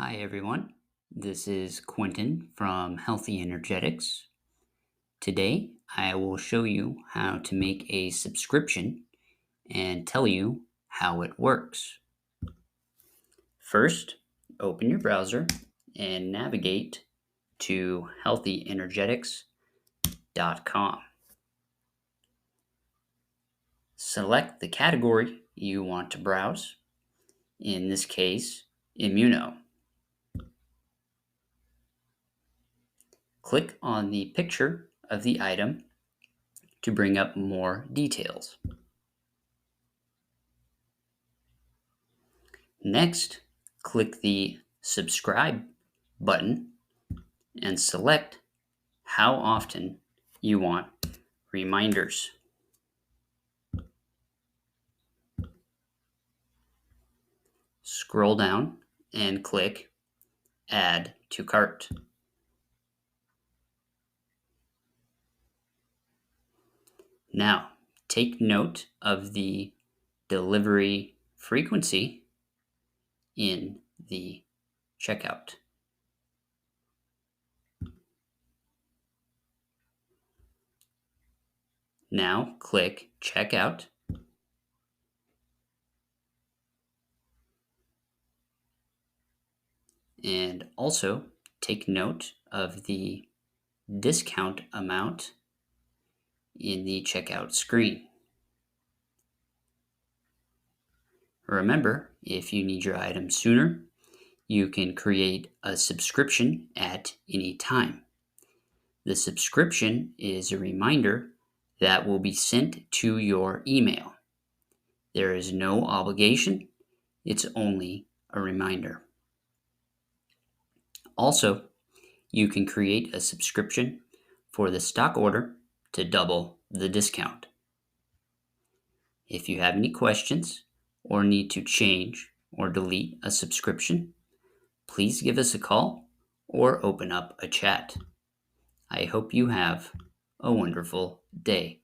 Hi, everyone. This is Quentin from Healthy Energetics. Today, I will show you how to make a subscription and tell you how it works. First, open your browser and navigate to healthyenergetics.com. Select the category you want to browse, in this case, immuno. Click on the picture of the item to bring up more details. Next, click the subscribe button and select how often you want reminders. Scroll down and click Add to Cart. Now, take note of the delivery frequency in the checkout. Now, click Checkout. And also take note of the discount amount in the checkout screen. Remember, if you need your item sooner, you can create a subscription at any time. The subscription is a reminder that will be sent to your email. There is no obligation, it's only a reminder. Also, you can create a subscription for the stock order to double the discount. If you have any questions or need to change or delete a subscription, please give us a call or open up a chat. I hope you have a wonderful day.